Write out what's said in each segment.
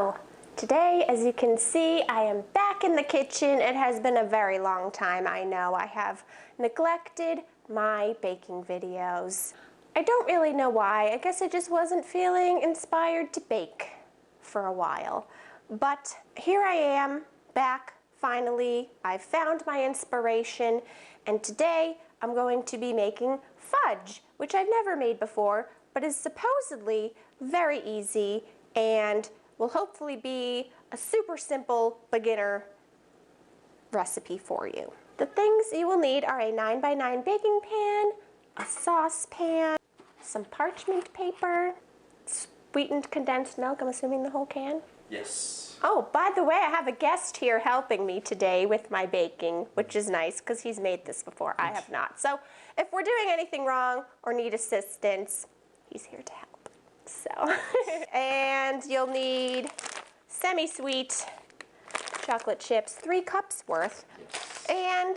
So, today, as you can see, I am back in the kitchen. It has been a very long time, I know. I have neglected my baking videos. I don't really know why. I guess I just wasn't feeling inspired to bake for a while. But here I am, back, finally. I've found my inspiration, and today I'm going to be making fudge, which I've never made before, but is supposedly very easy and will hopefully be a super simple beginner recipe for you. The things you will need are a 9x9 baking pan, a saucepan, some parchment paper, sweetened condensed milk, I'm assuming the whole can? Yes. Oh, by the way, I have a guest here helping me today with my baking, which is nice because he's made this before. I have not. So if we're doing anything wrong or need assistance, he's here to help. So, and you'll need semi-sweet chocolate chips, 3 cups worth, and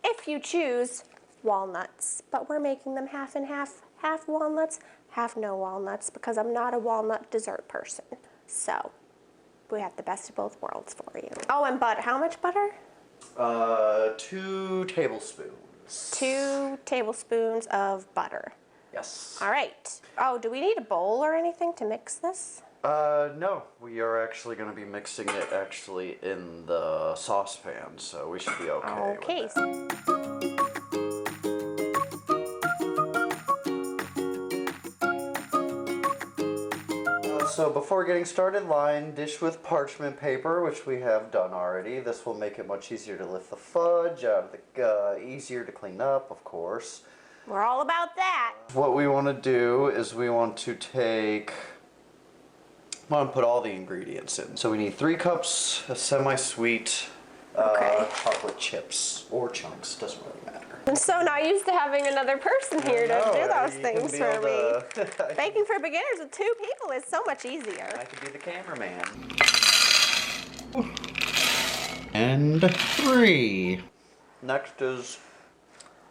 if you choose, walnuts. But we're making them half and half, half walnuts, half no walnuts, because I'm not a walnut dessert person. So, we have the best of both worlds for you. Oh, and butter. How much butter? 2 tablespoons. 2 tablespoons of butter. Yes. All right. Oh, do we need a bowl or anything to mix this? No. We are actually going to be mixing it actually in the saucepan, so we should be okay. Okay. With that. So before getting started, line dish with parchment paper, which we have done already. This will make it much easier to lift the fudge out of the, easier to clean up, of course. We're all about that. What we want to do is we want to put all the ingredients in. So we need 3 cups of semi-sweet chocolate chips or chunks, doesn't really matter. I'm so not used to having another person here to do those things for me. Baking for beginners with 2 people is so much easier. I could be the cameraman. And 3. Next is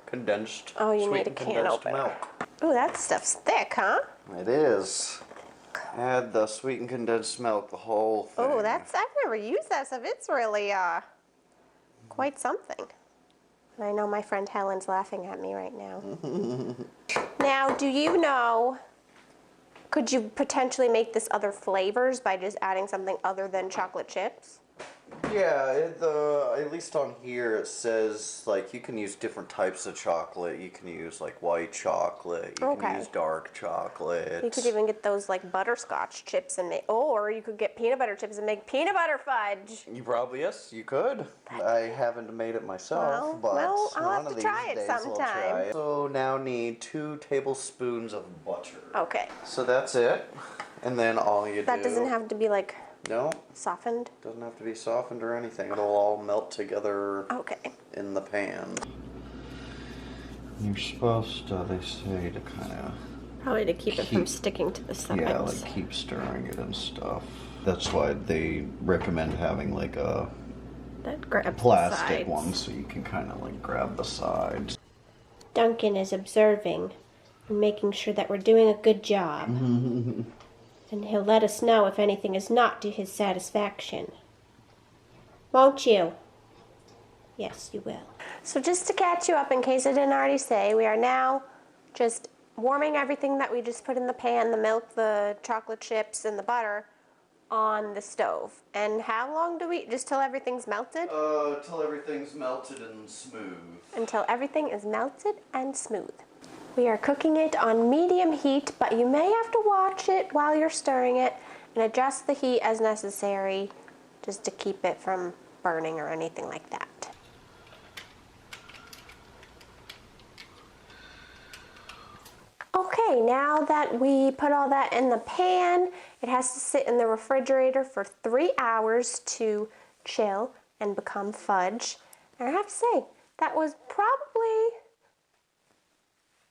condensed. Oh, you need a can opener. Milk. Oh, that stuff's thick, huh? It is. Add the sweetened condensed milk, the whole thing. Oh, I've never used that stuff. It's really quite something. And I know my friend Helen's laughing at me right now. Now, do you know, could you potentially make this other flavors by just adding something other than chocolate chips? Yeah, at least on here it says like you can use different types of chocolate. You can use like white chocolate. You can use dark chocolate. You could even get those like butterscotch chips and make, or you could get peanut butter chips and make peanut butter fudge. Yes, you could. I haven't made it myself, but I'll one have of to try these it days we'll try sometime. it. So now need 2 tablespoons of butter. Okay. So that's it, and then all you do. That doesn't have to be like softened? Doesn't have to be softened or anything. It'll all melt together in the pan. You're supposed to, they say, to kind of... Probably to keep it from sticking to the sides. Yeah, like keep stirring it and stuff. That's why they recommend having like a plastic one so you can kind of like grab the sides. Duncan is observing and making sure that we're doing a good job. And he'll let us know if anything is not to his satisfaction. Won't you? Yes, you will. So just to catch you up, in case I didn't already say, we are now just warming everything that we just put in the pan, the milk, the chocolate chips, and the butter, on the stove. And how long do we, just till everything's melted? Till everything's melted and smooth. Until everything is melted and smooth. We are cooking it on medium heat, but you may have to watch it while you're stirring it and adjust the heat as necessary just to keep it from burning or anything like that. Okay, now that we put all that in the pan, it has to sit in the refrigerator for 3 hours to chill and become fudge. And I have to say, that was probably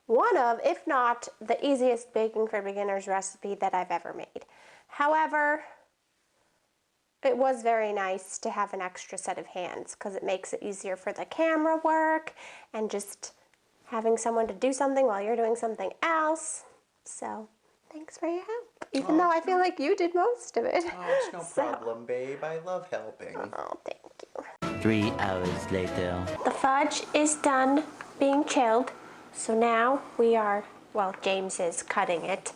one of, if not the easiest baking for beginners recipe that I've ever made. However, it was very nice to have an extra set of hands because it makes it easier for the camera work and just having someone to do something while you're doing something else. So, thanks for your help. even though I feel like you did most of it. Oh, it's no problem, babe. I love helping. Oh, thank you. 3 hours later. The fudge is done being chilled, so now we are, well, James is cutting it,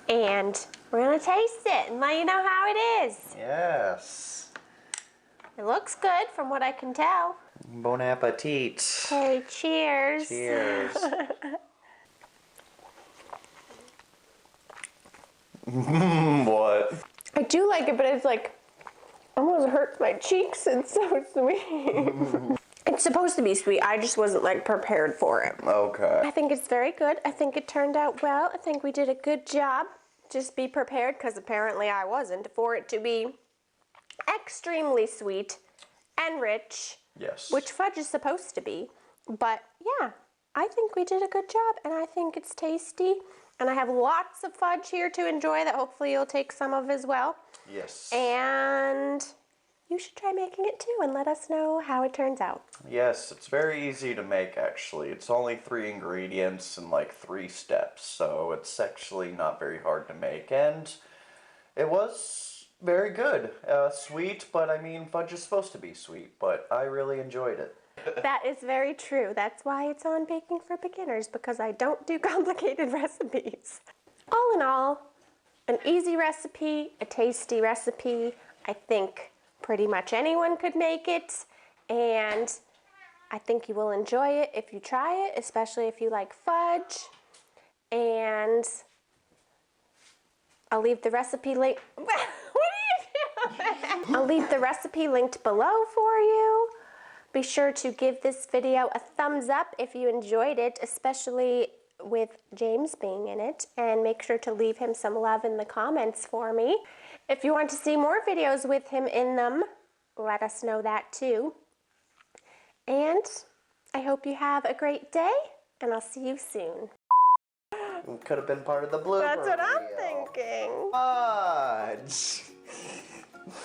and we're gonna taste it and let you know how it is. Yes. It looks good from what I can tell. Bon appetit. Okay, cheers. Cheers. What? I do like it, but it's like almost hurts my cheeks. It's so sweet. It's supposed to be sweet. I just wasn't like prepared for it. Okay. I think it's very good. I think it turned out well. I think we did a good job. Just be prepared, because apparently I wasn't, for it to be extremely sweet and rich. Yes. Which fudge is supposed to be. But yeah, I think we did a good job, and I think it's tasty. And I have lots of fudge here to enjoy that hopefully you'll take some of as well. Yes. And you should try making it too and let us know how it turns out. Yes, it's very easy to make actually. It's only 3 ingredients and like 3 steps, so it's actually not very hard to make. And it was very good. Sweet, but I mean, fudge is supposed to be sweet, but I really enjoyed it. That is very true. That's why it's on Baking for Beginners, because I don't do complicated recipes. All in all, an easy recipe, a tasty recipe. I think pretty much anyone could make it, and I think you will enjoy it if you try it, especially if you like fudge. And I'll leave the recipe link. What are you doing? I'll leave the recipe linked below for you. Be sure to give this video a thumbs up if you enjoyed it, especially with James being in it, and make sure to leave him some love in the comments for me. If you want to see more videos with him in them, let us know that too. And I hope you have a great day, and I'll see you soon. Could have been part of the blooper That's what I'm reel. thinking. Fudge.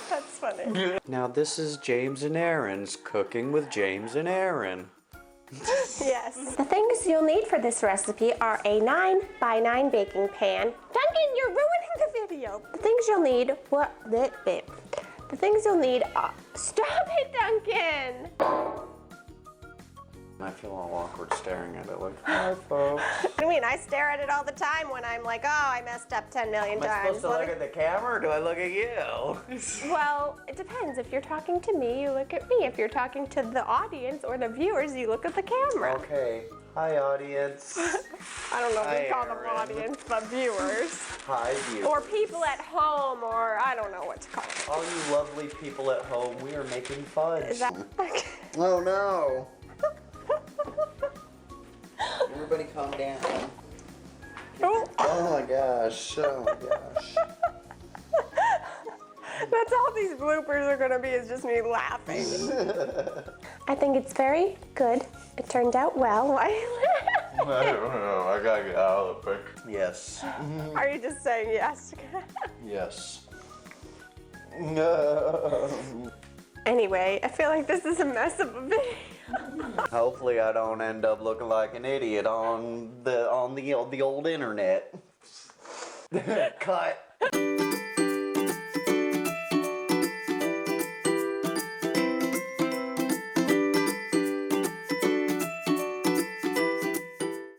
That's funny. Now this is James and Aaron's Cooking with James and Aaron. Yes. The things you'll need for this recipe are a 9x9 baking pan. Duncan, you're ruining the video. The things you'll need, the things you'll need are, stop it, Duncan. I feel all awkward staring at it like, hi folks. I mean, I stare at it all the time when I'm like, oh, I messed up 10 million Am I times. supposed to look at the camera or do I look at you? Well, it depends. If you're talking to me, you look at me. If you're talking to the audience or the viewers, you look at the camera. Okay. Hi audience. I don't know if we Hi, call them Aaron. audience, but viewers. Hi viewers. Or people at home, or I don't know what to call them. All you lovely people at home, we are making fudge. Is that... Oh no. Everybody calm down. Oh. Oh my gosh. Oh my gosh. That's all these bloopers are gonna be, is just me laughing. I think it's very good. It turned out well. Why are you laughing? I don't know. I gotta get out of the pic. Yes. Are you just saying yes? Yes. Anyway, I feel like this is a mess of a video. Hopefully I don't end up looking like an idiot on the old internet. Cut.